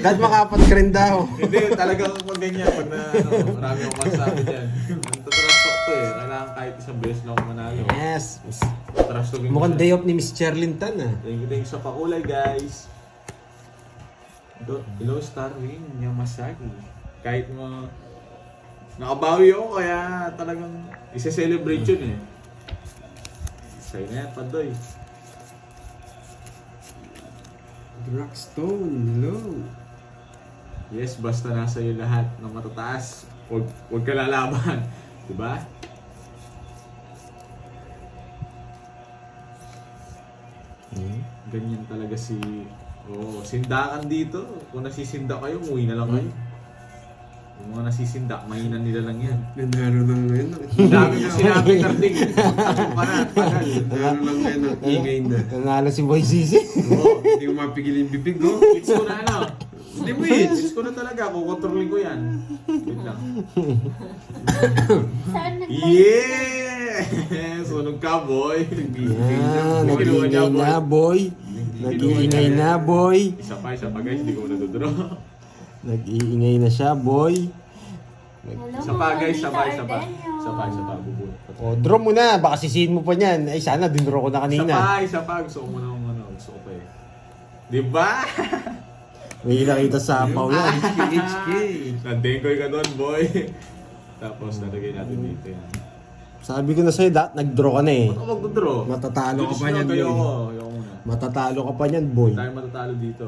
Dahil makapat ka rin daw. Hindi, talagang pag ganyan. Pag na, marami akong masasabi dyan. Nagtatrasok to eh. Kailangan kahit isang beses lang ako manalo. Yes. Tatrasogin ko Mukhang siya. day off ni Miss Cherlyn Tan ah. Thank you sa pakulay, guys. Hello, Starwing. Yamasaki. Kahit mo... Nakabawi ako, kaya talagang isa-celebrate yun eh. Sa'yo na yan, Pandoy. Dragstone, hello. Yes, basta nasa iyo lahat ng matataas. Huwag ka lalaban. Diba? Ganyan talaga si... Oh, sindakan dito. Kung nasisinda kayo, umuwi na lang kayo. Yung mga nasisinda, mahinan nila lang yan. Nanalo lang ngayon. Ang dami mo sinabi, Karding. Tanong ka na, tagal. Nanalo lang ngayon ng ingay na. Nanalo si Boy Sisi. Oo. Hindi ko mapigil yung bibig, no? Hits ko na ano. Hindi mo hits. Hits ko na talaga. Kukontrolin ko yan. Wait lang. Saan nag Yeah! Sunog ka, boy. Yan, nag-iingay na boy. Nag-iingay na boy. Isa pa guys. Hindi ko nadodro. Nag-iingay na siya boy. Hello, Isa pa guys. Isa pa. Tita Isa pa. Bubunot. O, draw mo na. Baka sisihin mo pa niyan. Ay, sana dinraw ko na kanina. Isa pa. Gusto ko muna ng ano. Gusto ko pa eh. Diba? May nakita sa apaw yan. HK. Nadengoy ka doon, boy. Tapos nalagay natin dito yan. Sabi ko na sa'yo, nag-draw ka na eh. Ba't ako magdodraw? Matatalo ka pa niyan, Kayo boy. ako. Ayoko muna. Matatalo ka pa niyan, boy. Tayo matatalo dito.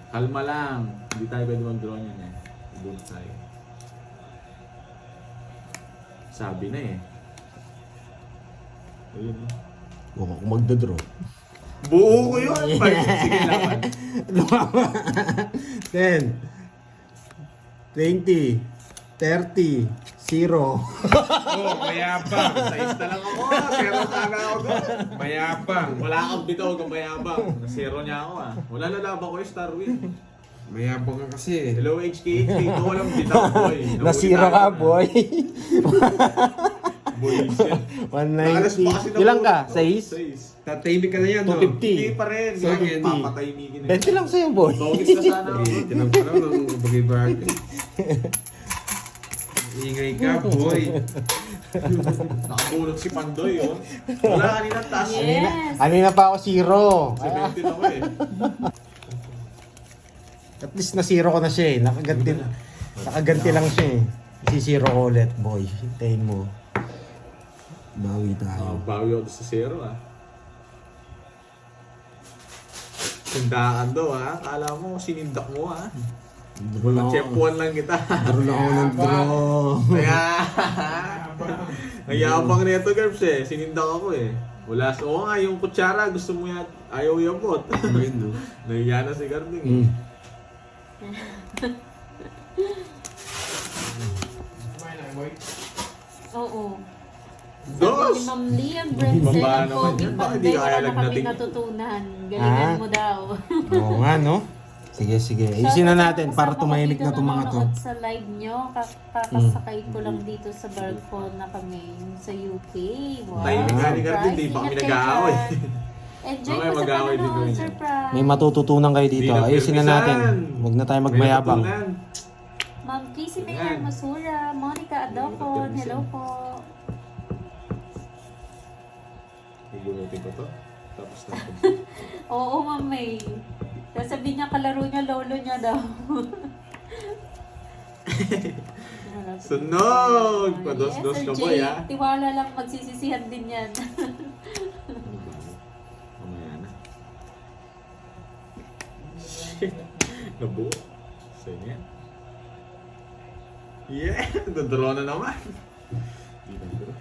Kalma lang. Hindi tayo pwede mag-draw niyan eh. Bunot tayo. Sabi na eh. Ayun. Huwag ako magdadraw. Buo ko yun! Sige laban. 10, 20, 30, 0. Oh, mayabang. Sa isa lang ako. Zero sana ako doon. Mayabang. Wala kang bitaw kang mayabang. Nasero niya ako ah. Wala lalaban ko yung Starwing. Mayabang ka kasi. Hello HK. Ito ko lang bitaw boy. Nasira ka, boy. Boy, Nakalas pa kasi 190. Ilang ka? 6? 6. Tatahimik ka na yan, no? 250. Hindi pa rin. So, Kaya 50. papatahimikin 20 lang sa'yo, boy. Bawis na sana ako. Eh, tinamparaw ng bagay-bagay. Ingay ka, boy. Nakabulot si Pandoy yun. Wala kanina taas. Yes. Kanina pa ako 0. 17 ako eh. At least na-0 ko na siya eh. Nakaganti lang siya eh. Si-0 ko ulit, boy. Hintayin mo. Bawi tayo. Bawi ako sa 0 ah. Tindakan daw ah. Kala mo sinindak mo ah. Draw Chef 1 lang kita. Draw lang ako ng draw. Kaya, ang yabang nito, Gerbs eh. Sinindak ako eh. Wala. Oo nga, yung kutsara, gusto mo yan. Ayaw yabot. Ayun, no? Nahiya na si Garding eh. Oo. Dos! Sabi ni Ma'am Liam Brenson, Baba ang naman pogi yan. Bakit Pandoy, di kaya wala na kami lagnating? natutunan. Galingan Ah? mo daw. Oo nga, no? Sige, sige. Ayusin na natin para Kasama ko tumahimik dito na itong mga to. nanonood sa live nyo, kakasakay ko lang dito sa barko na kami sa UK. Wow. Tahimik nga ni Garding, di pa kami Ingat kayo nag-aaway. dyan. Enjoy Mamaya ko sa mag-aaway din panonood, kami. surprise. May matututunan kayo dito. Di na Ayusin na natin. pirmisan. Huwag na tayo May magmayabang. natutunan. Ma'am Casey May Ayan. Hermosura, Monica Adocon, hello po. Ibunutin ko to. Tapos natin. Oo, Ma'am May. Sasabihin niya kalaro niya, lolo niya daw. Sunog! Pados-dos Sir ka Jay, boy ah. tiwala lang magsisisihan din yan. Mamaya na. Shit. Nabuo. Sa'yo na yan. Yeah! Dodraw na naman. Di na draw.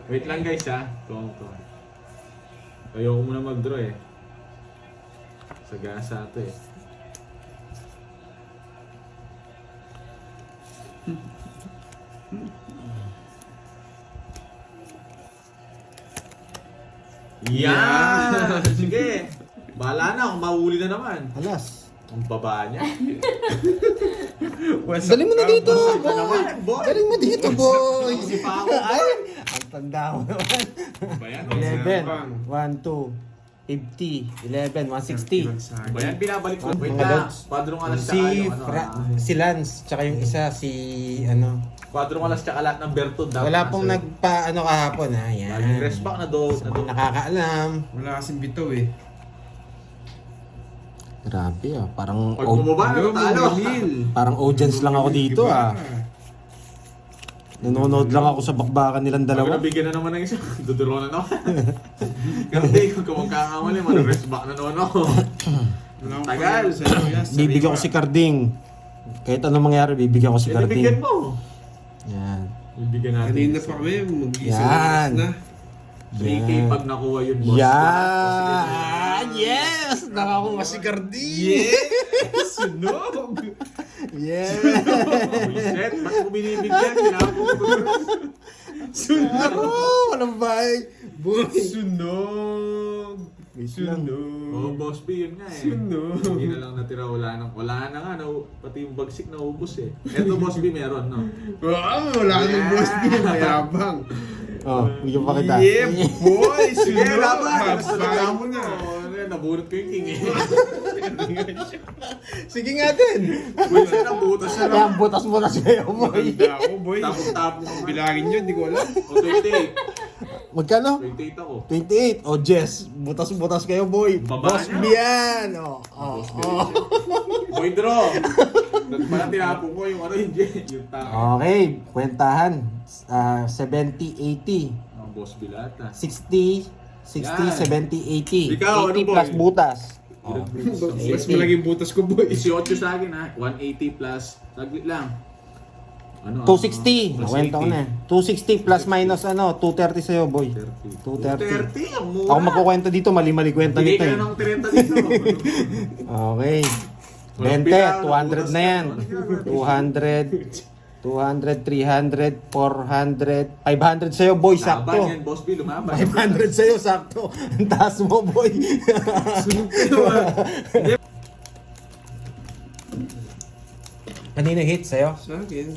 Wait lang guys ha. Tuwang to. Ayoko muna mag-draw eh. Sagasa ito eh. Yan! Sige! Bahala na kung mahuli na naman. Alas. Ang baba niya. Dali mo na dito, Ano boy. naman, boy? Dali mo dito, boy. Si Paco. Ay, ang tanda mo naman. Ba yan? 11, 1, 2, 50, 11, 160. Ba yan? Binabalik ko. Wait Mga na. lods. Quadrong alas tsaka Si, yung ano. si Lance, tsaka yung isa, si ano. Quadrong alas tsaka lahat ng Bertod. dapat Wala nasa- pong nagpa-ano kahapon, ha? Yan. Laging rest back na do. Sa mga nakakaalam. Wala kasing bitaw eh. Grabe ah, parang Pag bumaba na, Hello, talo. Mil. parang audience lang ako dito ah. Nanonood lang ako sa bakbakan nilang Pag dalawa. nabigyan na naman ng isa, duduro na naman. Kasi kung magkakamali, mag-rest back na naman ako. Wala akong Tagal. pangyayon sa iyo, yes, Bibigyan ko si Carding. Kahit anong mangyari, bibigyan ko si Eh, bigyan Carding. mo. Yan. Ibigyan natin. Kanina pa kami, mag-isang Yan. oras na. 3K pag nakuha yun, boss. Yan! Yes! Nakakuha si Carding! Yes! Sunog! Yes! Bullshit, ba't mo binibigyan? Kinapo ko. Sunog! Oh, walang bahay! Boy! Sunog! Wait lang. Oh, Sunog! boss B, yun nga eh. Sunog! Hindi na lang natira, wala na nga, pati yung bagsik naubos eh. Eto, boss B, meron, no? Wow! Wala nang boss B, mayabang! Oh, bigyan pa kita. Yeah, boy! Sige, Sunog! laban! Habang mo na! Nabunot ko yung king eh. Sige nga din! Bullshit, nabutas siya Kaya lang. butas mo na sa'yo, boy! Handa ako, boy! Tapos-tapos ko. Bilangin yun, di ko alam. O, 28. Magkano? 28 ako. 28. Oh, Jess. Butas-butas kayo, boy. Baba Boss niya. Bian. Oh, oh, Boss oh. Boy, draw. Parang tinapon ko yung ano yung tao. Okay, kwentahan. 70, 80. Ang boss bilata. 60, 60, Yan. 70, 80. Ikaw, 80 ano, boy? plus butas. Oh. Mas malaki yung butas ko, boy. 18 sa akin ha. 180 plus. Saglit lang. Ano? 260. plus Nakwenta ko 80. na. 260 plus minus ano, 230 sa'yo, boy. 230. 30. 230, ang mura. Ako magkukwento dito, mali-mali kwenta Bigay nito ka eh. na ng 30 dito. Okay. Walang 20, pila, 200 na yan. butas 200, 300, 400, 500 sa'yo, boy, Laban sakto. yan, boss B, lumaban. 500 sa'yo, sakto. Ang taas mo, boy. Kanina hit sa'yo? Sa akin.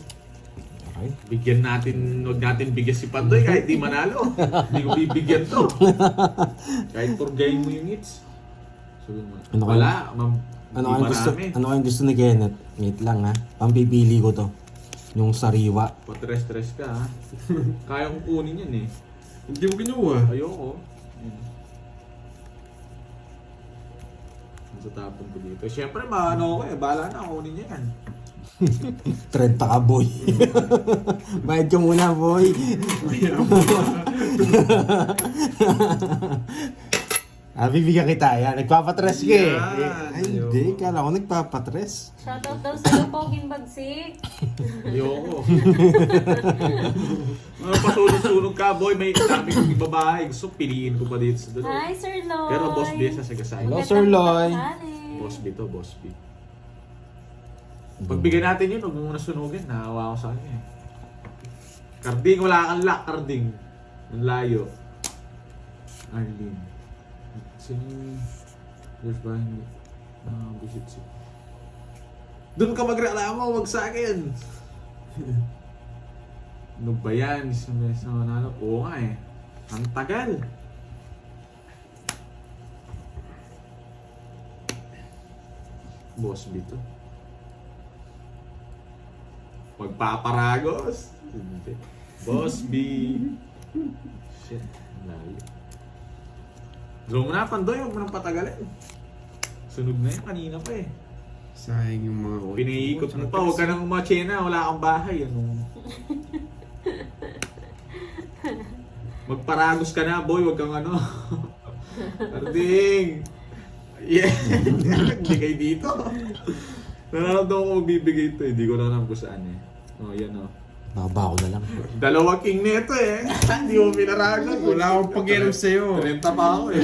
Okay. Bigyan natin, huwag natin bigyan si Pandoy kahit di manalo. Hindi ko bibigyan to. Kahit for game mo yung hits. So, Ano wala, Ano di kayong gusto, marami. ano kayong gusto ni Kenneth? Wait lang ha. Pampipili ko to. Yung sariwa. Patres-tres ka ha. Kaya kong kunin yan eh. Hindi mo kinuha. Ayoko. Sa tapon ko dito. Siyempre, maano ko eh. Bahala na, kunin niya yan. 30 ka, boy. Bayad ka muna, boy. Bibigyan kita. Yan. Nagpapatres ka eh. Yan. Ay, hindi. Kala ko nagpapatres. Shoutout daw sa'yo, Poging Bagsik. Ayoko. Ano pasunod-sunod ka, boy. May dami kong babae. Gusto piliin ko pa dito sa dalawa. Hi, Sir Lloyd. Pero boss B, sasagasay. Hello, Sir Lloyd. Boss B to, boss B. Pagbigyan natin yun, huwag mo muna sunugin. Nakawa ko sa kanya eh. Carding, wala kang lock, Carding. Ang layo. Arlene. Sino yung... There's ba hindi? Visit si... Doon ka magreklamo, wag sa akin. Ano ba yan? Isang beses na manalo? Oo nga eh. Ang tagal. Boss B to. Magpaparagos. Hindi. Boss B. Shit. Layo. Draw mo na, Pandoy. Huwag mo nang patagalin. Sunog na yun. Kanina pa eh. Sayang yung mga Pinaikot mo pa. Huwag ka nang umachena. Wala kang bahay. Ano? Magparagos ka na, boy. Huwag kang ano. Arding. Yeah. Bigay dito. Nararamdaman ko magbibigay ito. Hindi ko na alam kung saan eh. Oh, yan oh. Bababa ko na lang. Dalawa king neto eh. Hindi mo pinaragon. Wala akong pakialam sa'yo. 30 pa ako eh.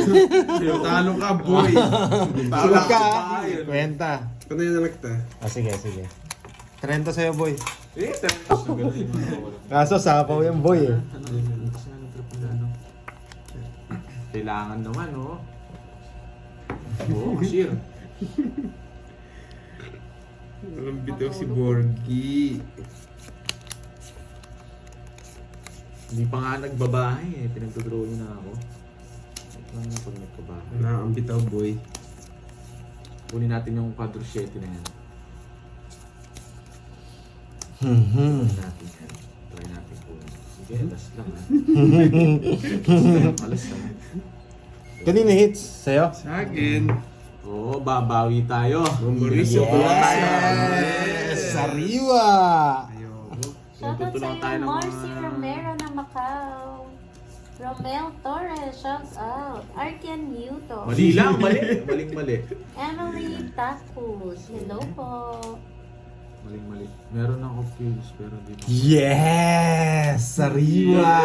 Talo ka, boy. Talo Sunog ka. pa yun. Kwenta. Kanina na nagta. Sige, sige. 30 sa'yo, boy. Eh, 30 na ganun. Kaso sapaw yung boy eh. Ano, kasi nga nag-triple na, no? Kailangan naman, no? Oo, cashier. Walang bitaw si Borgie. Hindi pa nga nagbabahay eh. Pinagdodraw niyo na ako. Ito lang na pag nagbabahay. Wala ang bitaw, boy. Kunin natin yung quadro 7 na yan. Mhm. Try natin yan. Try natin kunin. Sige, alas lang ha. Alas lang. Kanina hits sa'yo? Sa akin. Oo, babawi tayo. Mauricio Yes! Sariwa! Ayoko. Shoutout Tutulungan sa'yo, tayo ng Marcy mga- Romero ng Macau. Romel Torres, shouts out. Arkian Newton. Mali lang, mali. Maling-mali. Emily Tacus, hello po. Maling-mali. Meron ako kills pero di na. Yes! Sariwa!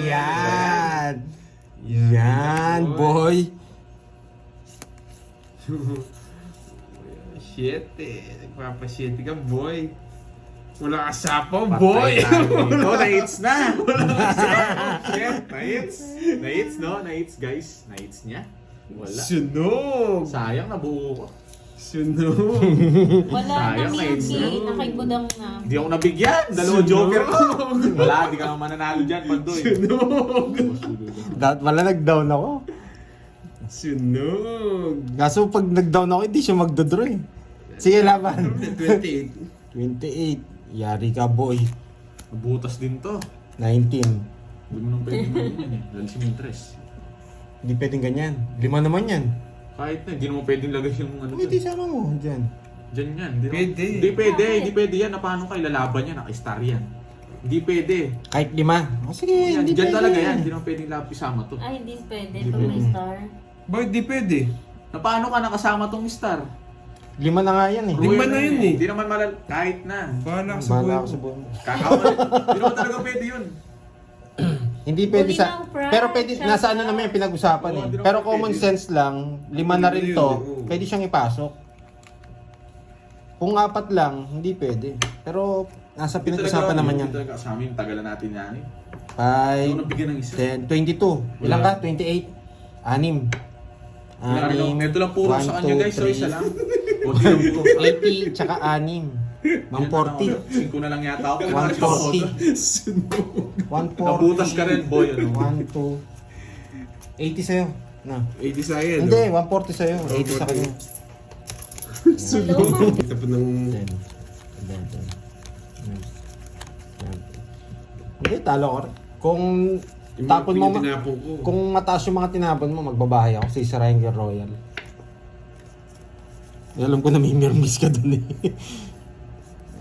Yan! Yan, boy! Shit eh. Nagpapashit ka, boy. Wala ka sapaw, Patay boy. tayo dito. Na-hits na! Shit, na-hits. Na-hits, no? Na-hits, guys. Na-hits niya. Wala. Sunog. Sayang, nabuo ko. Sunog. Wala na Sayang, Milky, ayun. nakibudang na. Hindi ako nabigyan. Dalawang Sunog. joker ko. Wala, di ka mananalo dyan, Pandoy. Sunog. Wala nag-down ako. Sunog. Kaso pag nag-down ako, hindi siya magdodraw eh. Sige, laban. 28. 28. Yari ka, boy. Nabutas din to. 19. Hindi mo nang pwedeng ganyan eh. Dahil si Mintres. Hindi pwedeng ganyan. 5 naman yan. Kahit na, hindi naman pwedeng lagay yung ano Pwede dyan. sama mo. Diyan. Diyan yan. Hindi naman- Pwede. Hindi pwede. Hindi pwede yan. Na paano ka ilalaban yan? Naka-star yan. Hindi pwede. Kahit 5. Oh, sige, Yan, hindi dyan pwede. talaga yan. Hindi naman pwedeng isama to. Ay, hindi pwede Hindi pag may pwede. star. Bakit di pwede? Na paano ka nakasama tong star? 5 na nga yan eh. Lima na yun eh. Hindi naman kahit na. Bahala ka sa Bahala buhay ako mo. sa buhay mo. Kakawal. Hindi naman talaga pwede yun. Hindi pwede Huli sa... ng prize, Pero pwede, shout nasa ano out. naman yung pinag-usapan Oo, eh. hindi naman Pero pwede common yun. sense lang, 5 na rin Hindi to, yun, oo. pwede siyang ipasok. Kung 4 lang, hindi pwede. Pero nasa pinag-usapan naman yan. Hindi talaga sa amin. Tagalan natin yan eh. 5, Ikaw nabigyan ng isa. 10, 22. Ilan ka? 28? 6. Ito lang puro sa kanya guys. So isa lang. O di lang puro. 80, tsaka 6. Mang 40. 5 na lang yata ako. 140. Sunog. 140. Nabutas ka rin, boy. Ano? 1, 2. 80 sa'yo. Na. 80 sa akin. Hindi, 140 sa'yo. 80 sa kanya. Sunog. Kita pa ng... 10. 11. Hindi, talo ka rin. Kung tapon mo, Tinapon ko. kung mataas yung mga tinapon mo, magbabahay ako sa Israel Royal. Alam ko na may mirmis ka dun eh.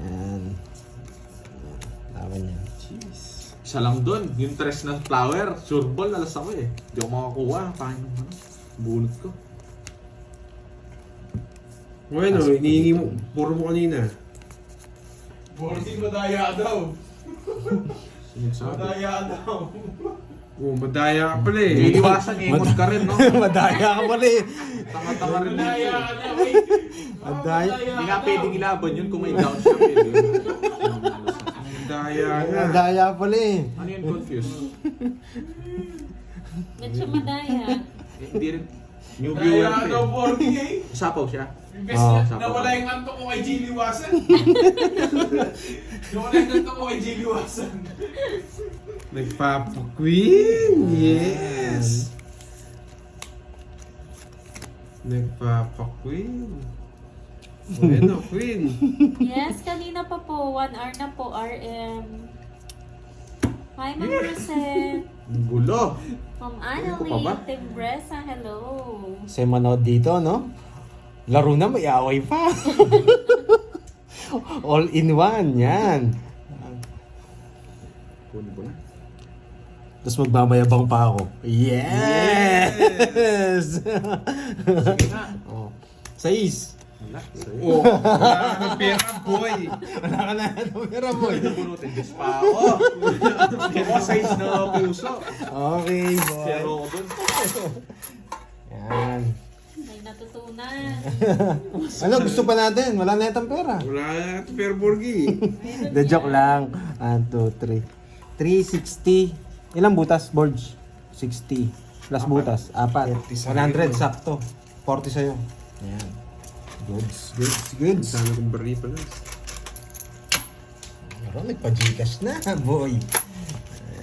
Ayan. Laban yan. Jeez. Isa lang dun. Yung tres na flower. Sure ball, alas ako eh. Hindi ako makakuha. Paano ano? Bunot ko. Bueno, hinihingi mo. Puro mo kanina. Boarding madaya daw. Sinasabi. Madaya daw. Oh, madaya ka pala eh. Iiwasan, emos ka rin, no? Madaya ka pala eh. Tanga-tanga rin Madaya yun. ka na, wait. Madaya. Hindi nga pwedeng ilaban yun kung may down siya. Pwede yun. Madaya na. Madaya pala eh. Ano yun, confused? Medyo madaya. Hindi rin. New viewer Madaya pa daw, eh. boarding eh. Sapaw siya. Imbes Oo. na nawala yung anto ko kay G. Liwasan. Nawala yung anto ko kay G. Liwasan. Nagpapa-queen. Yes. Nagpapa-queen. Bueno, queen. Yes, kanina pa po. 1 hour na po, RM. Hi, Ma'am Rosette. Ang gulo. Ma'am Ano ko pa ba? Annalie, Timbresa, hello. Kasi manood dito, no? Laro na, may away pa. All in one, yan. Kunin ko na. Tapos magmamayabang pa ako. Yes! Sige nga. oh. 6. Wala. Sa'yo. Oh, wala ka ng pera, boy. Wala ka na numero, boy. Bunutin. Diyos pa ako. Ako size na puso. Okay, boy. Zero ko dun. Yan. May natutunan. Ano, gusto pa natin? Wala na itong pera. Wala na ito, pero Borgie. The joke lang. 1, 2, 3. 360. Ilang butas, Borge? 60. Plus butas. 4. 100 sakto. 40 sa'yo. Yan. Goods. Sana kong bari pala. Pero nagpa-Gcash na, boy.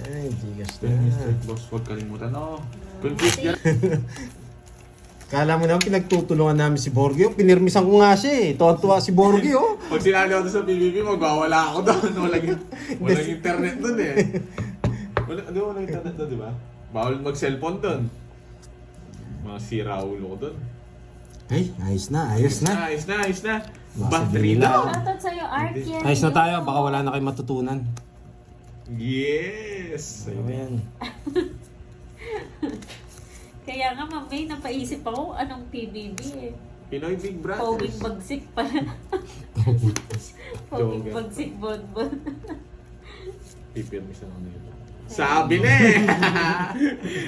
Ay, Gcash Then, na. boss, huwag kalimutan, no? Confused ka. Kala mo naman pinagtutulungan namin si Borgio. Pinirmisan ko nga siya eh. Tuwan-tuwa si Borgio. Pag sinali ako doon sa PBB, magwawala ako doon. Walang internet doon eh. Walang internet doon, di ba? Bawal mag-cellphone doon. Mga sira ulo ko doon. Ay, ayos na. Ayos na. Battery lang. Shoutout sa'yo, Arkian. Ayos na tayo. Baka wala na kayo matutunan. Yes! Ano yan? Kaya nga, May, napaisip ako anong PBB eh. Pinoy Big Brothers. Powing bagsik pala. Powing Joke. bagsik bonbon. Pipirmis ako nito. Sabi na eh!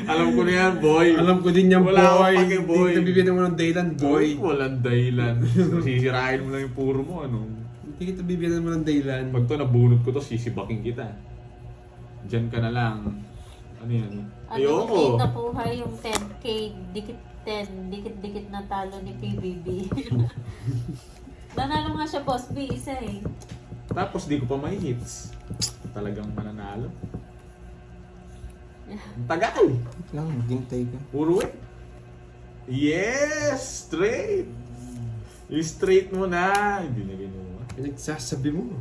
Alam ko na yan, boy. Alam ko din yan, Wala akong boy. pake, boy. Hindi ka bibigyan mo ng dahilan, boy. Walang dahilan. Sisirain mo lang yung puro mo, ano. Hindi kita bibigyan mo ng dahilan. Pag to nabunot ko to, sisibaking kita. Diyan ka na lang. Ano yan? Ayoko. Ano, napuhay yung 10K, dikit-dikit na talo ni PBB. Nanalo nga siya, Boss B, isa eh. Tapos di ko pa may hits. Talagang mananalo. Ang tagal. Lang, maghintay ka. Puro eh. Yes! Straight! Yung straight mo na. Hindi na ginawa. Pinagsasabi mo.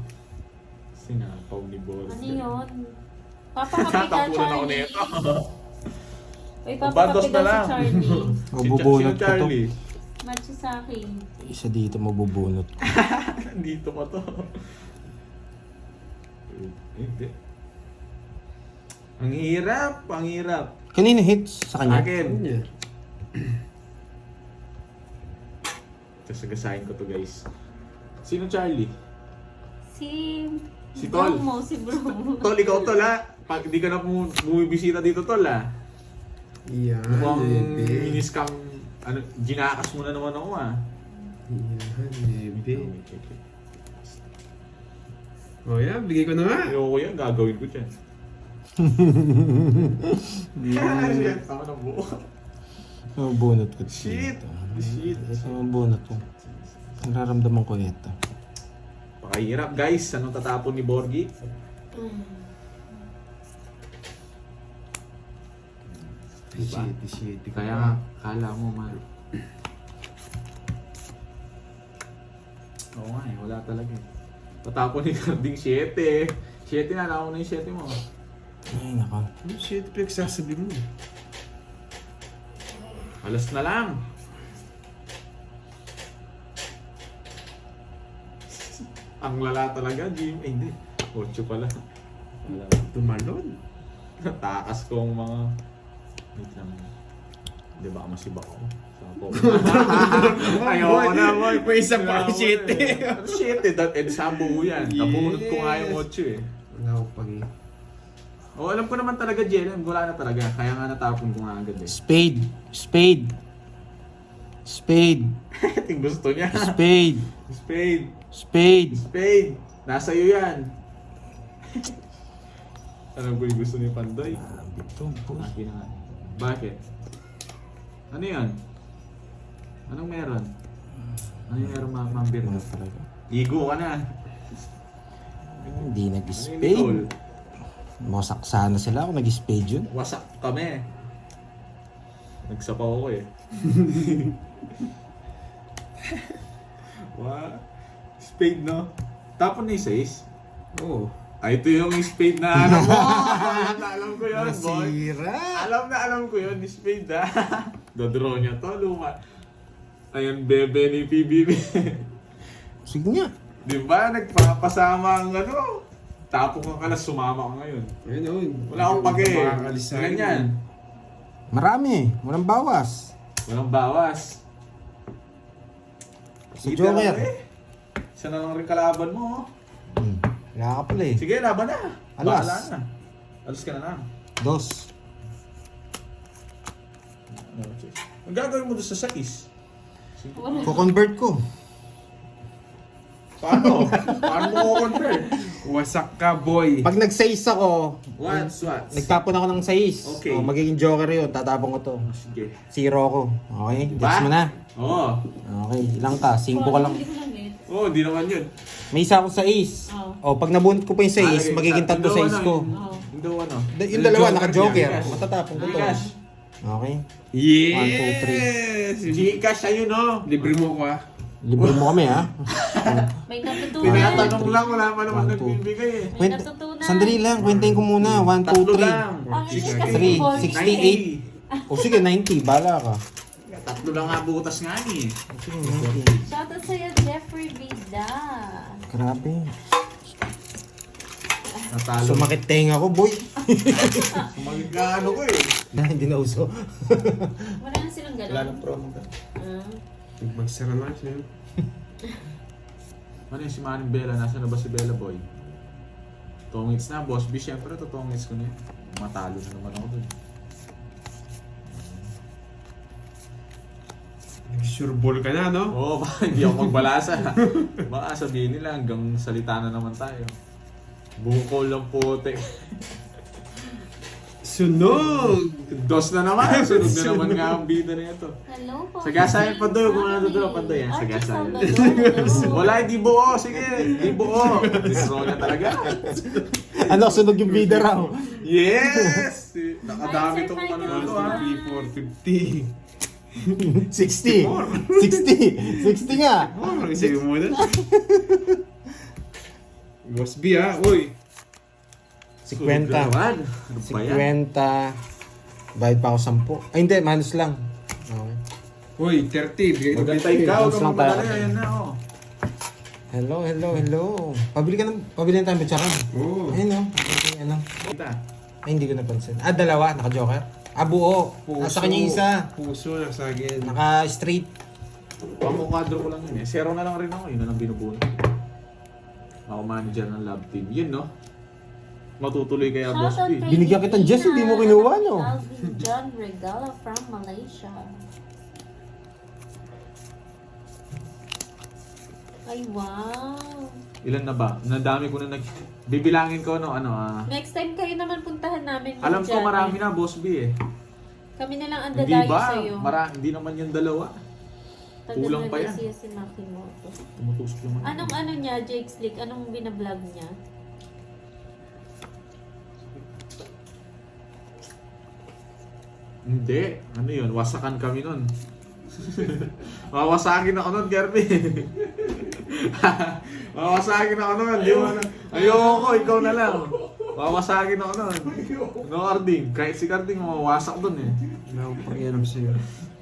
Sinapaw ni Boris. Ano yun? Papakapi ka, Tatapunan ako Charlie. nito. Uy, Bandos papakapi na daw lang. si Charlie. Mabubunot Sino ko to. Charlie? Match sa akin. Isa dito mabubunot. Dito pa to. Hindi. Ang hirap, ang hirap. Kanina hits sa kanya? Akin. Ano niya? Kasagasahin ko to, guys. Sino Charlie? Si Tol. Bromo, si Bromo. Tol, ikaw tol ha. Pag di ka na bumibisita dito tol ha. Yan, Mukhang Nebe. miniscam, ano, ginakas mo na naman ako ha. Yan, Nebe. O yan, bigay ko na nga. Ayoko yan, gagawin ko dyan. Tama na buo. Mabubunot ko. Shit! dito. Shit! Ito mabubunot ko. Nararamdaman ko ito. Pakahirap guys, anong tatapon ni Borgie? Diba? Shit. Kaya nga, kala mo man. Oo nga eh, wala talaga eh. Tatapon ni Carding 7. 7 na, alam ko na yung 7 mo. Ay, nako. Ano shit pinagsasabi mo? Alas na lang. Ang lala talaga, Jim. Eh, hindi. 8 pala. Wala. Tumalon. Takas kong mga... Wait lang. Hindi ba masibak ako? Sapo. Ayoko na, boy. May isa pa, shit. 7 eh. Sabo yan. Nabunod ko nga yung 8 eh. Wala akong pagi. O, alam ko naman talaga, Jelen. Wala na talaga. Kaya nga natapon ko nga agad eh. Spade. Spade. Spade. Ting gusto niya. Spade. Spade. Spade. Spade. Nasa iyo yan. Alam ko yung gusto ni Pandoy. Ito, boy. Akin na nga. Bakit? Ano yan? Anong meron? Ano yung meron mamambir? Ano talaga? Igo ka na. Hindi Ano yung nag-spade. Nicole? Masak sana sila ako nag-spade yun. Wasak kami. Nagsapaw ako eh. Spade no? Tapon na yung 6. Oo. Ay, ito yung spade na alam mo. Alam ko yun, boy. Nasira. Alam ko yun, spade ha. Dodraw niya to, luma. Ayun, bebe ni PBB. Sige nga. Di ba, nagpapasama ang ano? Tapok ka na, sumama ka ngayon. Ayun, oh. Wala akong pake. Makakalis sa akin. Ganyan. Marami. Walang bawas. Walang bawas. Si Either Joker. way, isa na lang rin kalaban mo. Wala ka pala eh. Sige, laban na. Alas. Bahala na. Alas ka na lang. Dos. Ang gagawin mo doon sa sakis? Wala. Ko-convert ko. Paano? Paano mo ko-convert? Wasak ka, boy. Pag nag-6 ako, What's? nagtapon ako ng 6. Okay. Oh, magiging joker yun. Tatapon ko to. Sige. 0 ako. Okay? Diba? Gets mo na? Oo. Okay. Ilang ka? 5 ka lang. Hindi ko lang eh. Oo, di naman yun. May isa ako sa ace. Oh. Oh, pag nabunot ko pa yung 6, magiging 3 sa ace ko. Oh. Yung daw ano? Yung dalawa, Joker naka-joker. niya. Matatapon ko to. Gcash. Okay. Yes! Gcash ayun oh. Libre mo ko, ah. Libre mo kami, ha? May natutunan. Tinatanong lang, wala pa naman 1, 2. nagbibigay eh. May natutunan. Sandali lang, kwentahin ko muna. 1, 2, Tatlo 3. lang. Ang English kasi 3, 4. 68. O sige, 90. Bala ka. Tatlo lang nga butas nga ni. Sige, 90. Shoutout sa'yo, Jeffrey Vida. Grabe. Natalo. Sumakit tenga ko, boy. Sumagit ka ano ko eh. Hindi na uso. Wala na silang gano'n. Wala nang promo ka. Magsara lang siya. Ano yung si Manny Bella? Nasaan na ba si Bella Boy? Tongits na, Boss B. Siyempre, totongits ko na yun. Matalo na naman ako dun. Nag-sureball ka na, no? Oo, baka hindi ako magbalasa. Baka sabihin nila hanggang salita na naman tayo. Bukol lang puti. Sunog! Dos na naman. Sunod na naman nga ang bida na ito. Hello po. Sagasayan pa doon, kung ano doon, pa doon yan, Archie sagasayan. Salvador, Wala, hindi buo. Sige, hindi buo. Destroy na talaga. Ano, sunog yung bida raw. Yes! Nakadami Hi, Sir tong Michael. ano to ha. 450. 60. 60 nga. Oh, isipin mo na. Boss B, ah. Uy. 50. Ano ba yan? 50. Bayad pa ako 10. Ay, hindi. Manus lang. Okay. Uy, 30. Bigay ko Magantay ka, huwag kang Lang tayo. magmadali. Ayan na, oh. Hello. Pabili na tayo ng charan. Oo. Ayun, no. Okay, ano. Kita. Ay, hindi ko napansin. Ah, dalawa. Naka-joker. Ah, buo. Nasa kanya yung isa. Puso, nasa akin. Naka-straight. Pamukadro ko lang yun eh. Zero na lang rin ako. Yun na lang binubuno. Ako manager ng love team. Yun, no? Matutuloy kaya, Boss Shoutout B. kay Binigyan kitang Jess, hindi mo Divina kinuha, no? Alvin John Regala from Malaysia. Ay, wow. Ilan na ba? Nadami ko na nag... Bibilangin ko, no? Ano, Next time kayo naman puntahan namin. Alam ko dyan. marami na, Boss B eh. Kami na lang ang Hindi dadayo ba? sa'yo. Hindi naman yung dalawa. Kulang pa yan. Taga-Malaysia si Makimoto. Tumutusok naman. Anong ano niya, Jake Slick? Anong binablog niya? Hindi. Ano yun? Wasakan kami nun. Wawasakin ako nun, Kirby. Wawasakin ako nun. Di mo na. Ayoko, ikaw na lang. Wawasakin ako nun. No, Carding. Kahit si Carding, mawawasak dun eh. Wala akong pakialam sa'yo.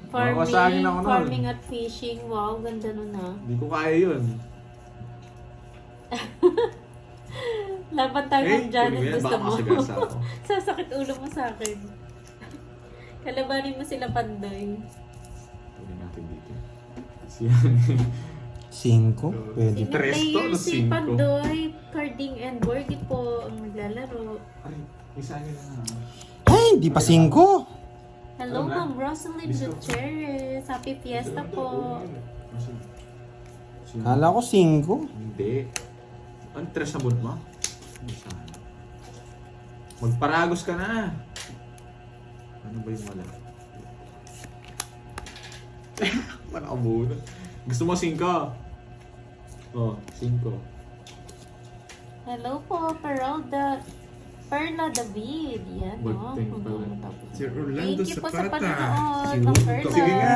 Wawasakin ako nun. Farming at fishing. Wow, ganda nun ha. Hindi ko kaya yun. Laban tayo Eh, ng Janet, kunin mo yan, gusto baka mo. masagasa ako. Sasakit ulo mo sa akin. Kalabanin mo sila, Pandoy. Pwede natin dito. Siyan. 5? Pwede. Sino Tres to, player no, si cinco. Pandoy, Carding, and Bordy po ang naglalaro. Ay, isa nyo na. Ay, hindi pa 5. Hello, Ano na? Ma'am Rosalind Bisco. Gutierrez. Happy Fiesta po. Kala ko 5. Hindi. Ano, tres na bunt mo? Ano sana? Magparagos ka na. Ano ba yung wala? Manakabuno. Gusto mo 5? Oh, 5. Hello po, Perla David. Yan, no? Bagteng pala. Sir Orlando Thank you po sa Zapata. panonood, Ma'am Perla. Sige nga.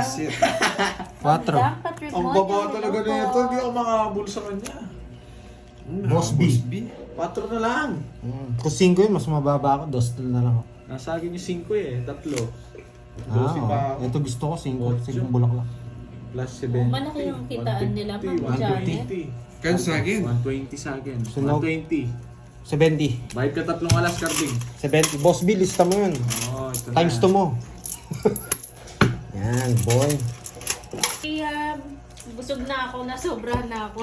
4. Dapat Ang baba talaga na ito. Hindi ako makahabol sa kanya. Boss B. 4 na lang. Kung 5 yun, mas mababa ako. 2 na lang ako. Nasa akin yung 5 eh. 3. 12 pa Ah, ako. ito gusto ko 5. 5 bulaklak. Plus 7. Malaki yung kitaan nila, Ma'am Janet. 120. Kan sa akin. 120 sa akin. Sunog. 120. 70. Bayad ka 3 alas, Carding. 70. Boss B, lista mo yun. Oh, ito na. Times 2 mo. Yan, boy. Kaya, busog na ako, nasobrahan na ako.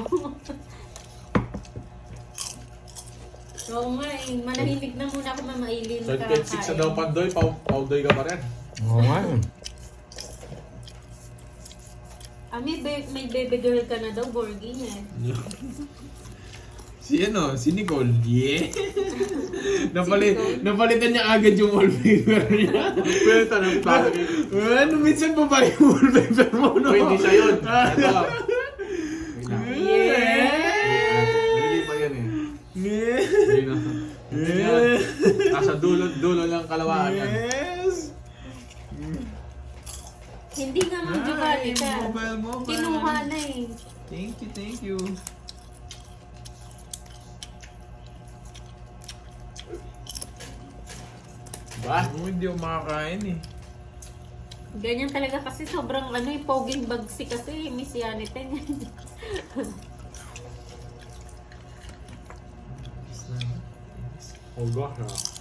Oo nga eh, manahimik na muna ako mamailin. So, 26 na daw Pandoy, paudoy ka pa rin. Oo nga. May baby girl ka na daw, Borgie niya. Si Nicole. Yeah. Napalitan niya agad yung wallpaper niya. Pero tanong pa. Ano, minsan pa ba yung wallpaper mo, no? Hindi siya yun. Ito. Yeah. Hindi pa yan eh. Yeah. Hindi na. Yan. Nasa dulo lang kalawaan yan. Yes. Hindi nga mang Giovanni ka. Mobile. Kinuha na eh. Thank you. Ba? Hindi ako makakain eh. Ganyan talaga kasi sobrang poging bagsi kasi, Miss Yanite. Oh gosh.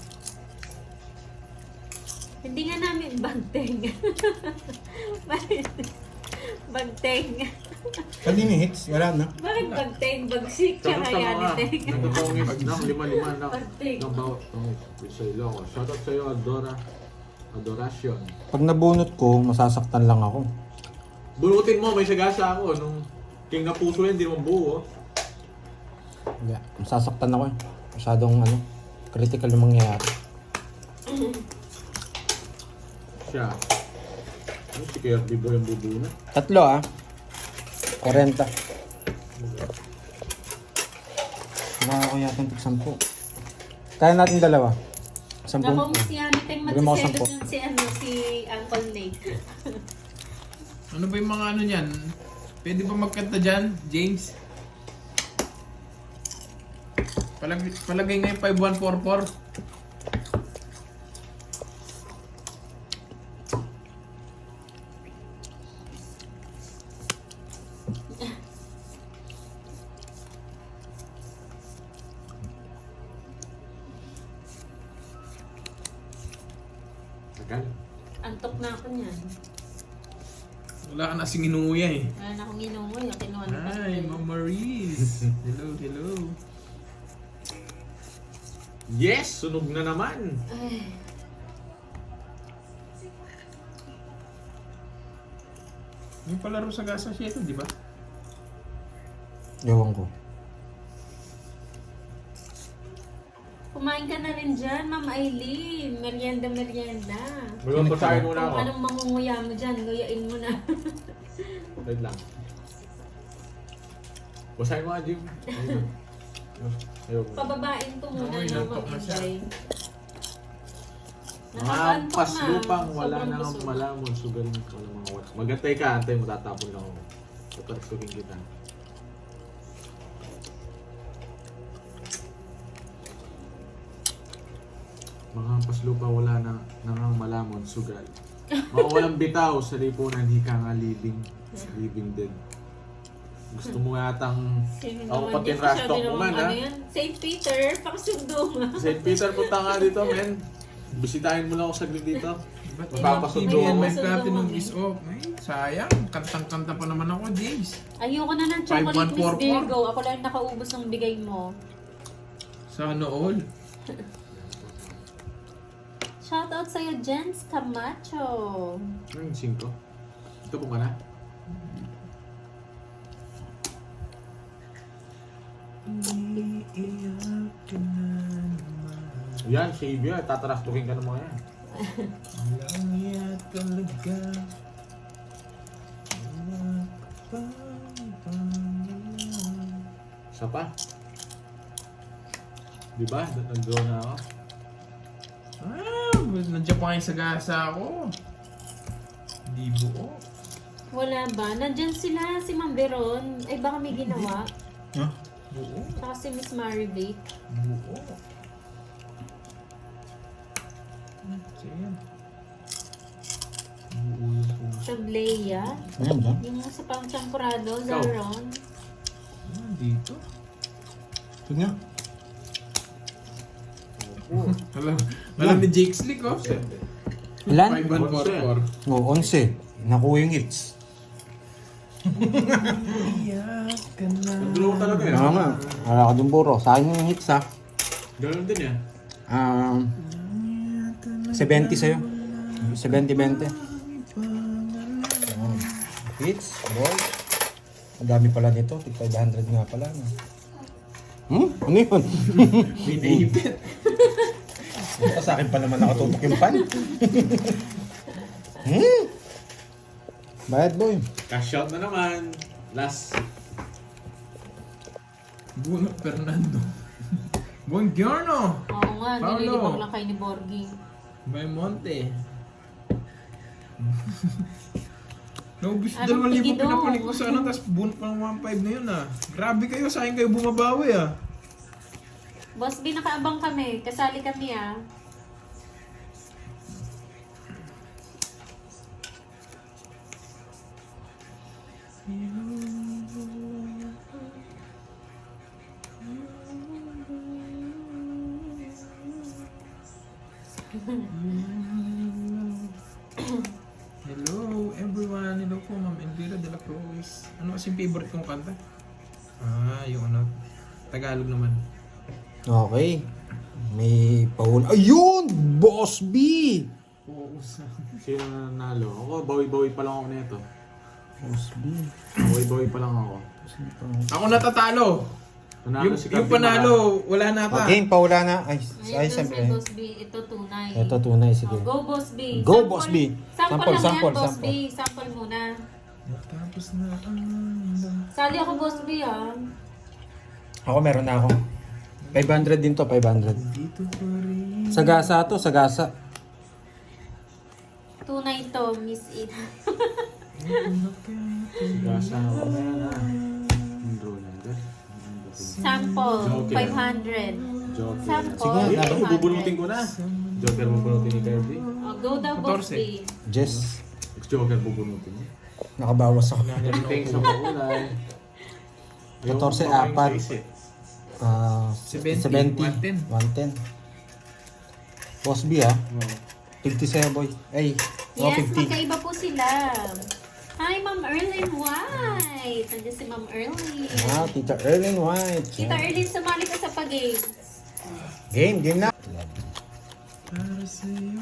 Hindi nga namin bagteng. Bagteng. Kanina hits, wala na. Bakit bagteng? Bagsik tsaka Sama nga. Yanite. Nagtutongis ng lima-lima na. Parting. Ng bawat tongis. Sa Ilocos. Shoutout sa'yo, Adoration. Pag nabunot ko, masasaktan lang ako. Bunutin mo, may sagasa ako. Nung king na puso yan, hindi naman buo. Hindi, masasaktan ako eh. Masyadong critical yung mangyayari. Siya. Ano si Kirby ba yung bubuna? 3 ah. 40. Wala ko yata ng 10. Kaya natin 2. 10. Naku, Miss Yanite, Bigyan mo ako magsiselos nun si Uncle Nate. Ano ba yung mga niyan? Pwede ba magkanta dyan, James? Palagay ngayon 5144. Tagal. Antok na ako niyan. Wala ka na singinuya eh. Wala na akong inungoy. Kinuha na pa Hi, Ma'am Maurice. Hello. Yes! Sunog na naman! Ay, Yung palaro sa gasa siya ito, di ba? Ewan ko. kumain ka na rin dyan, Ma'am Aileen. Merienda. Magpapasahin muna ako. Kung anong mangunguya mo dyan, nguyain mo na. Wait lang. Basahin mo nga, Jim. Ayoko. Pababain ko muna Okay, ng nantok na siya. mag-enjoy. Hampas lupang wala Sobrang nang busog. malamon. Sugal mo wala mga wala. Magantay ka, antay mo tatapon lang ako. Tatarsukin kita. Mga hampas lupa wala nang malamon. Sugal. Mga walang bitaw sa lipunan, hika nga living dead. Gusto mo yatang Sino ako naman pati din siya, rastok sabi mo naman, man, ha? ano yan? St. Peter, pakasundo mo. St. Peter, punta nga dito, men. Bisitahin mo lang ako saglit dito. Ba't Magpapasundo hindi yan ako. may platinum is off? Ay, sayang. Kantang-kanta pa naman ako, James. Ayoko na ng chocolate, 5144. Miss Virgo. Ako lang nakaubos ng bigay mo. Sana all. Shoutout sa'yo, Jens Camacho. Ano yung 5? Ito po ka na? Yan, Xavier. Tatarastukin ka ng mga yan. Walang iya talaga. Isa pa. Diba? Nag-draw na ako. Nandiyan pa kayo sa gasa ako. Di buo. Wala ba? Nandyan sila, si Ma'am Veron. Ay, baka may ginawa. Huh? Buo. Saka si Miss Maribate. Buo. Sige. Buo yung puso. Sablea. Ayan dyan. Yung sa pang champurado, Ikaw. Zaron. Dito. Ito nga. Alam ni Jake Slick, oh. Ilan? 5144. Oo, 11. Nakuha yung hits. Nag-draw talaga eh. Nga nga. Wala ka dun puro. Sa akin yung hits ha. Ganun din yan. 70 sa'yo. 70-20. Hits, boy. Ang dami pala nito. Tig 500 nga pala. No? Ano yun? Binaipit. Sa akin pa naman nakatutok yung pan. Bayad, boy. Cash out na naman. Last. Bruno Fernando. Buongiorno! Oo nga, Paolo. nililibang lang kayo ni Borgie. May Monte. Naubos Anong 2,000 tigidong? pinapalit ko sa ano, tapos buwan pa ng 1.5 na yun ah. Grabe kayo, sa akin kayo bumabawi ah. Boss B, nakaabang kami. Kasali kami ah. Hello everyone, hello po Ma'am Elvira de la Cruz. Ano kasi yung favorite kong kanta? Ah, yung ano, Tagalog naman. Okay. May Paul. Ayun! Boss B! Oo, Sino na nanalo? Ako, bawi-bawi pa lang ako nito. Boss B. Bawi-bawi pa lang ako. Ako natatalo! Nanalo Yung, si yung Captain panalo, wala na ata. Okay, Paula na. Ay, Ayun ay daw siyempre. si Boss B. Ito tunay. Ito tunay, sige. Oh, go Boss B. Go, Boss B. Sample lang Sample, yan, Boss sample. B. Sample muna. Tapos na Sali ako Boss B ah. Ako meron na ako. 500 din to, 500. dito pa rin. Sagasa to, sagasa. Tunay to, Miss It. Gasa ako na yan ah. Draw lang din. Sample, Joker. 500. Joker. Sample, Sige, Sige, dapat 500. bubunutin ko na. Joker bubunutin ni Kirby. Oh, go daw Boss 14. B. Jess, Joker bubunutin mo. nakabawas ako. Thanks sa kulay. 14, apat. 70, 110. Boss B ha. 57 boy. Ay, Yes, 50. magkaiba po sila. Hi, Ma'am Erlyn White. Nandiyan si Ma'am Erlyn. Ah, Tita Erlyn White. Tita Erlyn, sumali ka sa pag-game. Game na. Para sa'yo.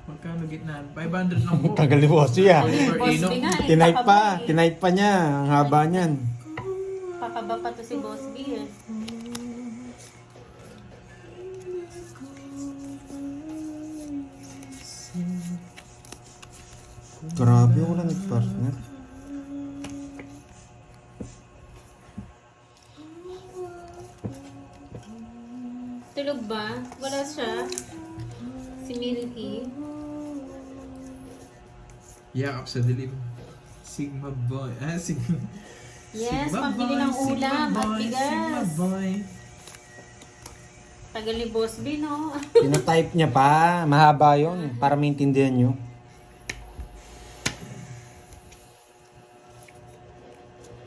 Magkano gitnaan? 500 lang po. Tagal ni Boss yan. Oliver Boss Ino. B nga eh. Tinipe pa niya. Ang haba niyan. Pakaba pa to si Boss B eh. Grabe, wala nag-partner. Tulog ba? Wala siya. Si Milky. Yakap sa dilim. Sigma boy. Ah, Sigma. Yes, Sigma pambili boy, ng Sigma ulam at boy, Sigma bigas. boy. Tagal ni Boss B, no? Pinatype niya pa. Mahaba yon para maintindihan nyo.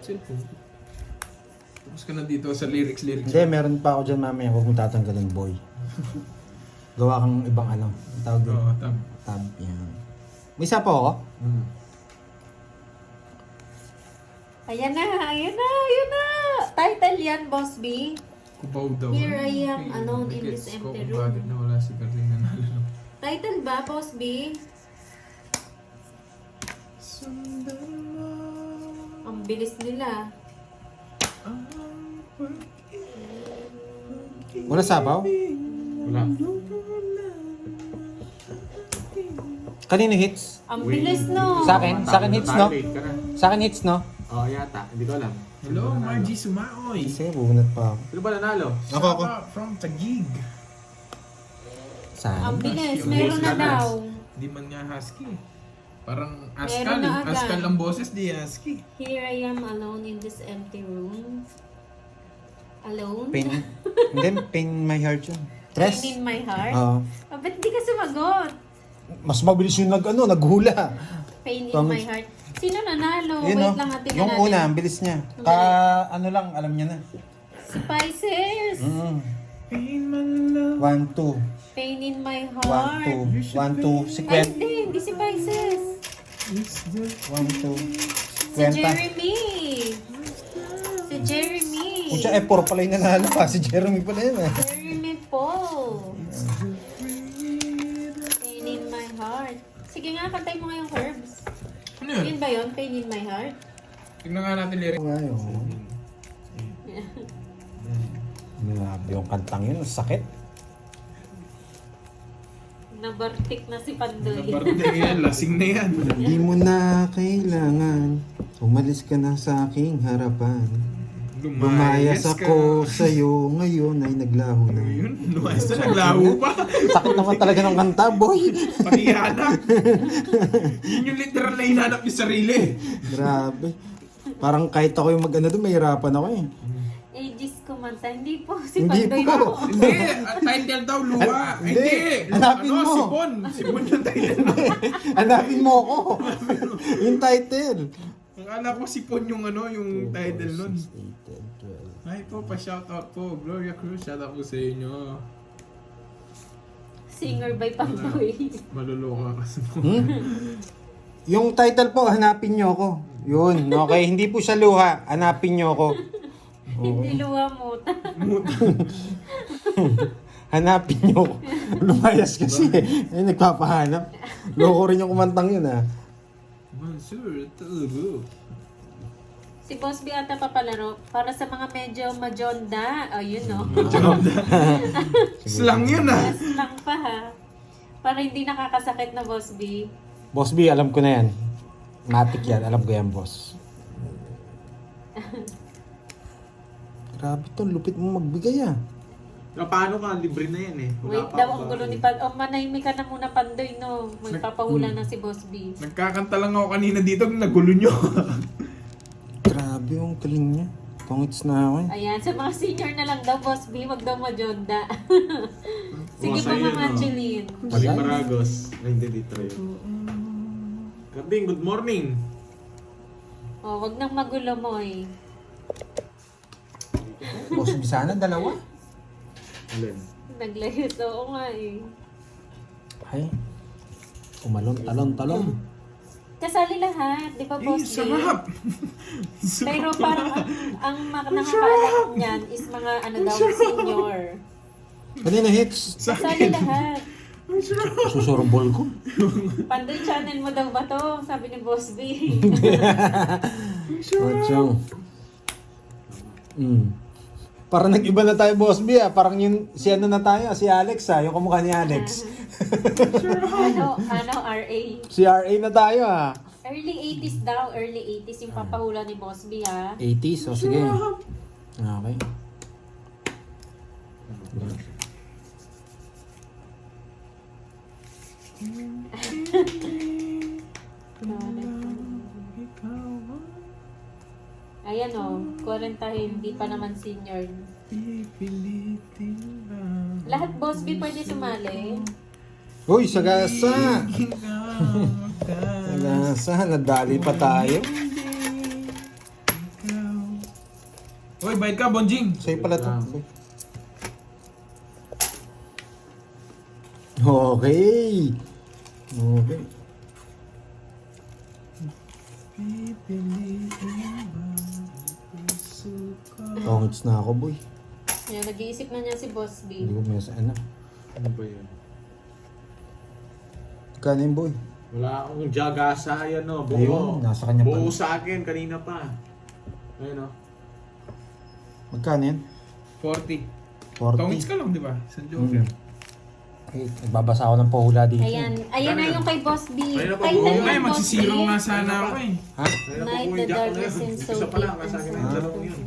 Cellphone. Tapos ka na dito sa lyrics. Hindi, meron pa ako dyan mamaya. Huwag mo tatanggalin, boy. Gawa kang ibang ano. Ang tawag doon. Oo, tam. Tab. Yan. May isa pa ako. Ayan na, ayan na, ayan na! Title yan, Boss B. Kubaw daw. Here I am, Okay, alone in gets this ko empty kung room. Bakit nawala si Carling nanalo? Title ba, Boss B? Sundan mo Ang bilis nila. ang Wala sabaw? Wala. Kanino hits? Ang bilis, no? Sa akin? Sa akin hits, no? Late ka na. Sa akin hits, no? Oo, yata. Hindi ko alam. Hello, Sino ba nanalo? Margie Sumaoy. Kasi bubunot pa ako. Sino ba nanalo? Ako. Saba from Taguig. Saan? Ang bilis, Yung meron na Boss daw. Di man nga husky. Parang Meron askal. na agad. Askal ang boses, di husky. Here I am alone in this empty room. Alone? Pain. Hindi, pain my heart yun. Tres? Pain in my heart? Oo. Ah, ba't di ka sumagot? Mas mabilis yung naghula. Pain in Pang- my heart. Sino nanalo? Yun, Wait no? lang, tingnan Yung natin. una, ang bilis niya. Ano lang, alam niya na. Spices! Pain man love. 1, 2. Pain in my 1, heart. 2. 1, 2. Si Ay, Kwent. hindi Spices. Is the 1, 2. Si Kwenta. Jeremy. Si Jeremy. Pucha, F4 pala yung nanalo pa. Si Jeremy pala yun eh. Jeremy Paul. Pain in my Sige nga, kantay mo ngayong Herbs. Ano yun? Yun ba yun? Pain in my heart? Tignan nga natin lyric. Ngayon. Grabe yung kantang yun. Ang sakit. Nabartik na si Pandoy. Nabarte yan, lasing na yan. Hindi mo na kailangan. Umalis ka na sa aking harapan. Lumayas ako sa'yo. Ngayon ay naglaho na. Yun, lumayas na naglaho pa. Sakit naman talaga ng kanta, boy. Pati hanap. Yun yung literal na hinanap yung sarili. Grabe. Parang kahit ako yung mag-ano doon, mahirapan ako eh. Aegis kumanta. Hindi po, si Hindi Pandoy po. po. Hindi, title daw, luha. Hindi. Hindi. Hanapin Ano, mo. Sipon. Sipon yung title. Hanapin mo ako. Yung title. Akala ko sipon yung ano, yung title nun. Ay po, pa-shoutout po. Gloria Cruz, shoutout po sa inyo. Singer by Pandoy. Maluloka kasi po. Yung title po, hanapin nyo ako. Yun, okay. Hindi po siya luha. Hanapin nyo ako. Hindi luha mo. Hanapin nyo ako. Lumayas kasi. Eh, nagpapahanap. Loko rin yung kumantang yun ah. Mansur, tulo. Si Boss B ata papalaro. Para sa mga medyo majonda. Oh, yun no. Slang yun ah. Mas lang pa ha. Para hindi nakakasakit na Boss B. Boss B, alam ko na yan. Matik yan. Alam ko yan, boss. Grabe to. Lupit mo magbigay ah. Paano ka? Libre na yan eh. Wait daw, ang gulo ni Pandoy. Oh, manahimik ka na muna Pandoy no. May papahula na si Boss B. Nagkakanta lang ako kanina dito, nagulo nyo. Grabe yung galing niya. Pangits na ako eh. Ayan, sa mga senior na lang daw Boss B. Wag daw majonda. Sige Boss, pa ayun, mga no? Jeline. Balik Maragos, 93. Kabing, good morning. Oh, wag nang magulo mo eh. Boss B sana, dalawa. Alin? Naglayos. Oo nga eh. Ay. Umalon, talon. Kasali lahat, di ba Eh, Boss B? sarap. Pero parang ang nakakaalam niyan is mga ano daw, senior. Kanina hits. Kasali lahat. Susurbol ko. Pandoy channel mo daw ba to? Sabi ni Boss B. Matsang. Parang nag-iba na tayo, Boss B ah. Parang yung, si ano na tayo, si Alex ah. Yung kamukha ni Alex. ano, RA. Si RA na tayo ah. Early 80s daw, early 80s yung papahula ni Boss B ha. 80s, o sige. Okay. Ayan o, 40 hindi pa naman senior. Lahat Boss B pwede sumali. Uy, sagasa! Sagasa, nadali pa tayo. Uy, bayad ka, Bonjing. Sa'yo pala to. Okay. Okay. Pangits na ako, boy. Ayan, nag-iisip na niya si Boss B. Hindi ko may sa ano. Ano ba yun? Kano yung boy? Wala akong jagasa, yan o. Buo. Ayun, nasa kanya pa. Buo sa akin, kanina pa. Ayun o. Magkano yan? 40. 40. Tongits ka lang, di ba? San Joker. Okay, nagbabasa ako ng pahula dito. Ayan, ayan na yung kay Boss B. Ayun na pa, Ay, buo. Oo na nga, yung Boss B. magsisiro nga sana ako eh. Ha? Ayun Night, po the yung jack ko darkness na and yun. so Isa pa lang, deep kasama and na yung so dalawang yun.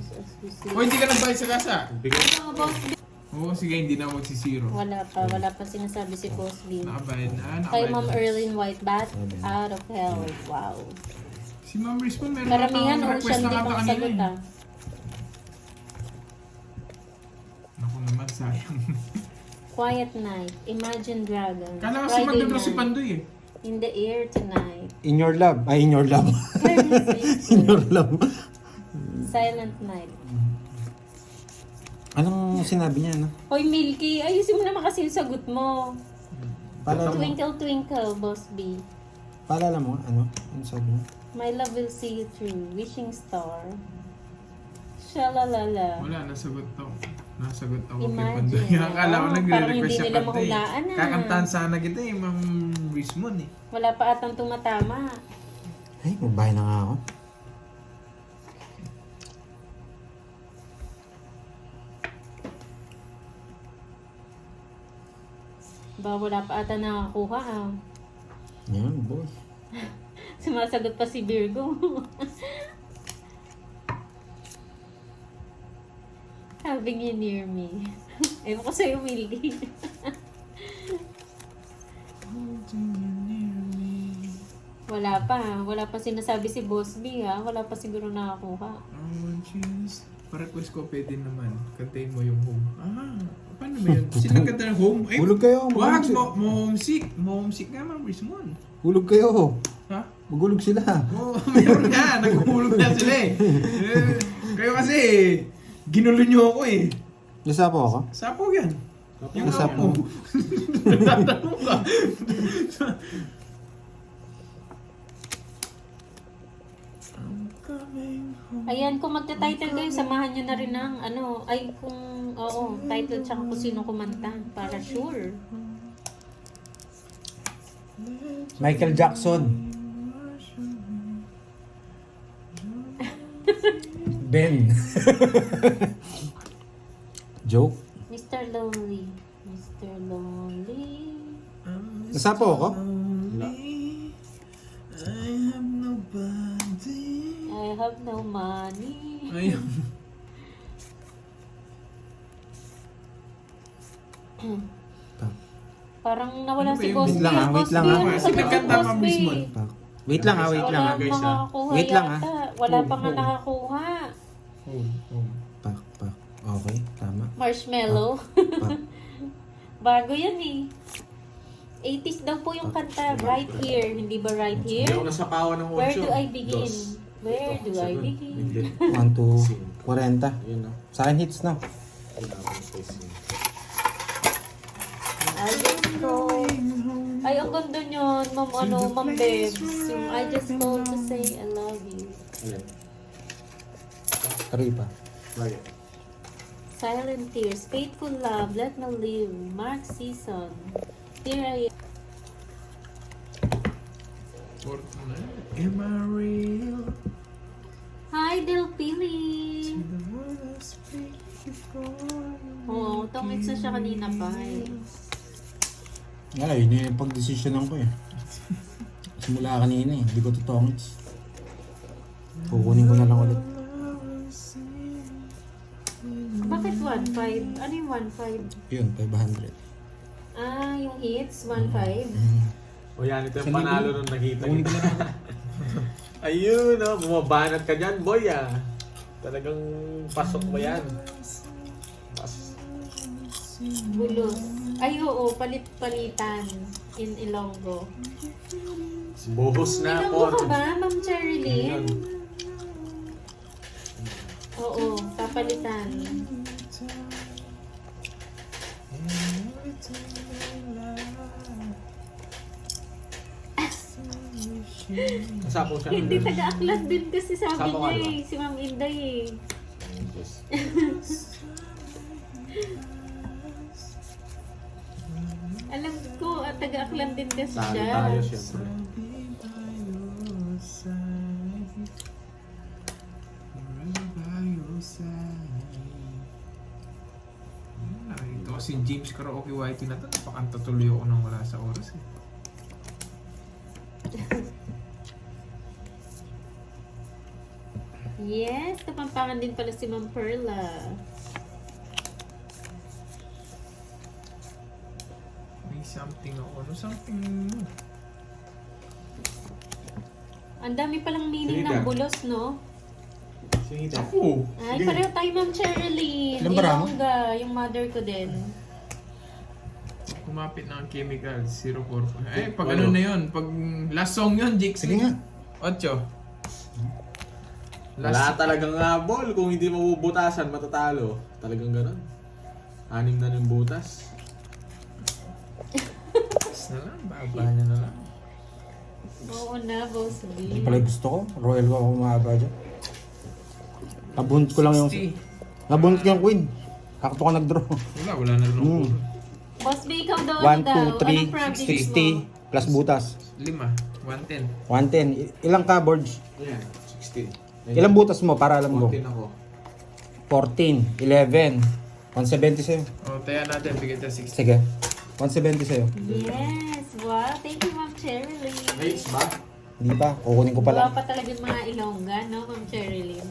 O, hindi ka nagbayad sa kasa? Bigay. Ano, Boss B? Oo, sige, hindi na ako magsisiro. Wala pa sinasabi si Boss B. Nakabayad na. Kay Nakabayad Ma'am na. Erlyn White, Bat out of hell. Wow. Si Ma'am Rizpon, meron Karamihan akong o siya request na hindi kanta pang kanina sagot eh. ah. Naku naman, sayang. Quiet night, Imagine Dragons, Kala kasi Friday magdodro si night, Pandoy eh. In the air tonight, In your love. Ay, in your love. Careless in your Whisper, love. Silent Night. Anong sinabi niya, no? Hoy Milky, ayusin mo naman kasi yung sagot mo. Paalala mo. Twinkle Twinkle, Boss B. Paalala mo, ano? Ano sabi niya? My love will see you through, Wishing Star. Shalalala. Wala, nasagot to. Nasagot ako kay Imagine. Pandoy. Akala ko Oo, nagre-request parang hindi siya nila kanta eh. mahulaan ah. Kakantahan sana kita eh, Ma'am Rismon eh. Wala pa atang tumatama. Ay, magbahay na nga ako. Ba, wala pa ata nakakuha ah. Yan, boy. Sumasagot pa si Virgo. Having you near me. Ewan ko sa'yo, Mildy. Wala pa. Wala pa sinasabi si Boss B ha. Wala pa siguro nakakuha. Pa-request ko pwede naman. Kantayin mo yung home. Paano ba yan? Sino kanta ng home? Ay, Hulog kayo. wag! Magulog, Mo-homesick! Mo-homesick nga, Ma'am Rismon. hulog kayo. Ha? Magulog sila. Meron nga! Naghuhulog na sila eh. Kayo kasi, ginulo nyo ako eh. Nasa po ako? Sapo yan. Yung Sapo. sapo. Natatanong ka. Ayan, kung magta-title kayo, samahan nyo na rin ng ano, ay kung, oo, title tsaka kung sino kumanta. Para sure. Michael Jackson. Ben. Joke. Mr. Lonely. Mr. Lonely. Nasa po ako? I have nobody. I have no money. Ayun. Parang nawala Ano ba si yung- Boss Wait B. lang, ah, wait Boss lang, B, ah. ano Kasi sagot ni nagkanta Boss pa B? mismo. Wait lang wait Wala lang guys, makakakuha Wait lang, yata. Wala pa nga Home. nakakuha. Home. Pak. Okay, tama. Marshmallow. Pak. Bago yan eh. 80s daw po yung kanta. Right here. Hindi ba right Hindi here? ako nasapawan ng 8. Where do I begin? Where do I begin? Hindi. 1 to 40. Yun na. Sa akin hits na. I just called. Ay, ang ganda nyon, Ma'am Bebs. Yung I just called to say I love you. Alin? 3 pa. Bakit? Silent tears, faithful love, let me live. Mark Season. Here I am. Am I real? Hi, Del Pili. The one I speak before you. Oo, tongits na siya kanina pa eh. Ay, yun yung pag-desisyonan ko eh. Simula kanina eh. Hindi ko totongits. Kukunin ko na lang ulit. Bakit 1.5? Ano yung 1.5? Yun, 500. Ah, yung hits, 1.5. O yan, ito yung panalo nung nakita kita. Ayun, oh, bumabanat ka dyan, boy, ah. Talagang pasok mo yan. Bulos. Ay, oo, palit-palitan in Ilonggo. Buhos na Ilonggo po. ka ba, Ma'am Cherilyn? Ayun. Oo, papalitan. Nasapaw siya. Hindi, taga-aklas din kasi sabi Sabi niya ka, eh. Si Ma'am Inday eh. Alam ko, taga-aklan din kasi Sali siya. tayo, syempre. Ito kasi James Karaoke Whitey na to. Napakanta tuloy ako nang wala sa oras eh. Yes, kapampangan din pala si Ma'am Perla. May something ako. Ano something? Ang dami palang meaning Sige, ng Dad. bulos, no? Sige, Dad. Ako! Ay, pareho tayo, Ma'am Cherilyn. Ilan ba ramo? Ilongga, yung mother ko din. Kumapit na ang chemical, 044. Eh, pag ano na yun, pag last song yun, Jake. Sige nga. 8. Wala talagang ball. Kung hindi mabubutasan, matatalo. Talagang ganun. 6 na yung butas. na lang, baba niya na lang. Oo na, Boss Hindi B. pala yung gusto ko. Royal ko ako mahaba dyan. Nabunot ko lang yung... 60. Nabunot ko yung queen. Kakto ka nag-draw. Wala na rin ako. Boss B, ikaw daw 1, ano daw? 2, Anong 3, projects 60 plus butas. 5, 110. 110. Ilang ka boards? Ayan, 16. Ilang butas mo para alam mo? 14 ako. 14, 11, 170 sa'yo. O, taya natin. Bigay tayo 60. Sige. 170 sa'yo. Yes! Wow! Thank you, Ma'am Cherilyn. Mates ba? Hindi pa. Kukunin ko Wala pala. pa talaga yung mga Ilongga, no, Ma'am Cherilyn?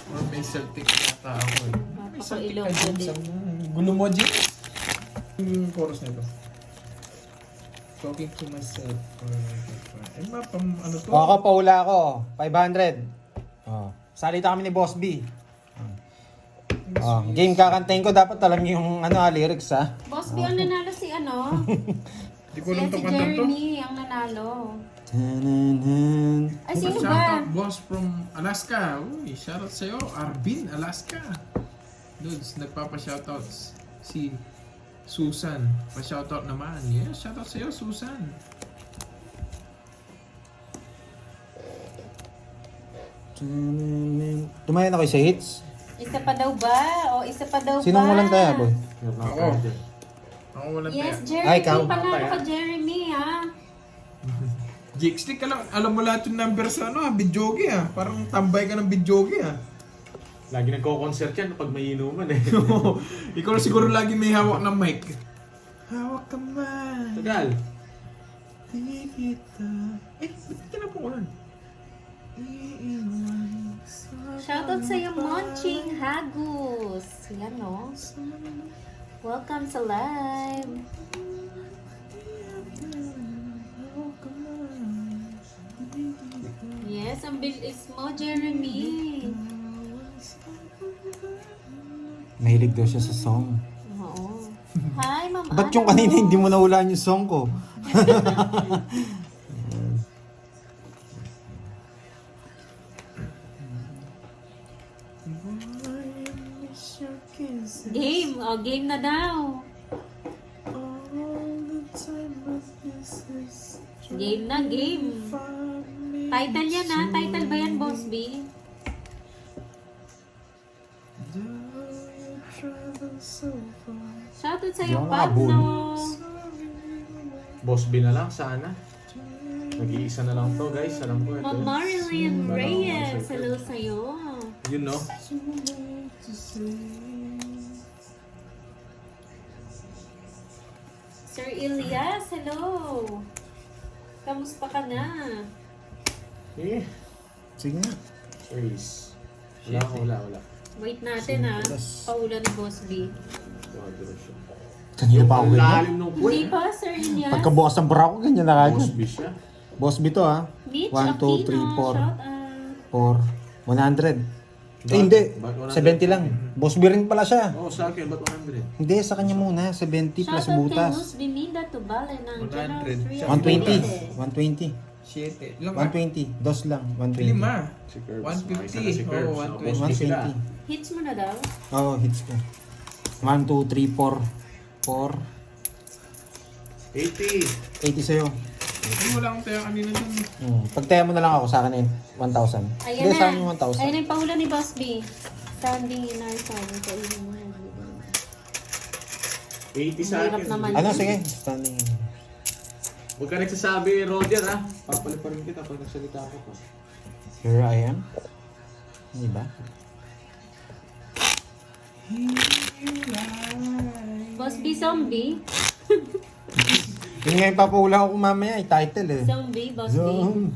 Or may Celtic yata ako eh. May Ako Celtic ka Ilonggo dyan din. sa gulo mo, Jim. Yung chorus nito. Talking to myself. Eh, ano to? O ako, paula ako. 500. Oh. Salita kami ni Boss B. Oh. Game kakantayin ko. Dapat alam niyo yung lyrics ha. Boss B, ang nanalo si ano? Di ko alam Si to kanta to. Jeremy ang nanalo. Tanananan. Ay, sino Shout ba? out, boss from Alaska. Uy, shoutout sa'yo. Arvin, Alaska. Dudes, nagpapa-shoutouts. Si Susan. Pa-shoutout naman. Yeah, shoutout sa'yo, Susan. Tanananan. Tumayan ako sa hits. Isa pa daw ba? O isa pa daw ba? Sinong walang taya, boy? Ako. Ako walang Yes, taya. Jeremy. Ay, ikaw. Panalo ka, Jeremy, ha? Jigstick ka lang. Alam mo lahat yung number sa Bidyogi Parang tambay ka ng Bidyogi Lagi nagko-concert yan pag may inuman eh. Ikaw na siguro lagi may hawak ng mic. Hawak ka man. Tagal. Di kita. Eh, ba't tinapukulan? Shoutout sa'yo, Monching Hagus. Yan, no? Welcome sa live. Yes, ang bilis mo, Jeremy. Mahilig daw siya sa song. Oo. Hi, Ma'am Ba't yung kanina hindi mo nahulaan yung song ko? Game. O, game na daw. Game na, game. Title yan, ha? Title ba yan, Boss B? Shoutout sa'yo, Yung Pablo. Boss B na lang sana. Nag-iisa na lang to guys. Alam ko ito. Ma'am Marilyn Reyes. Hello sa'yo. Yun no? Sir Elias, hello. Kamusta ka na? Eh. Sige nga. Ace. Wala. Wait natin, ha? Paula ni Boss B. Kanina pa ako ganyan. Lalim nung Hindi pa, Sir Elias. Pagkabukas ng bra ko, ganyan na Boss kagad. B siya. Boss B to ha. Mitch 1, 2, 3, Aquino, 4. shout out. 4. 100. Eh hindi. Ba't 70 lang. Boss B rin pala siya. Oo, sa akin. Ba't 100? Hindi, sa kanya muna. 70 plus Shout out kay butas. Luz Bimida Tubale ng 100. General Street. 120. 120. 7. Ilang 120. Dos lang. 120. 5. Si Curbs. 150. Isa na si Curbs. Oo, Ako, Boss B sila. 120. Hits mo na daw? Oo, hits ko. 1, 2, 3, 4. 4. 80. 80 sa'yo. Ay, wala akong taya kanina dun. Pagtaya mo na lang ako sa akin eh. 1,000. Ayan Hindi, na. sa akin yung 1,000. Ayan na yung Paula ni Boss B. Standing in our side. Kainin mo yan. 80 sa Hirap akin. naman. Ano, sige. Standing. Huwag ka nagsasabi, Roger ha. Papalit pa rin kita pag nagsalita ako pa. Here I am. Hindi ba? Boss B, zombie. Yun nga yung papaula ko mamaya, title eh. Zombie, Boss B. Zombie.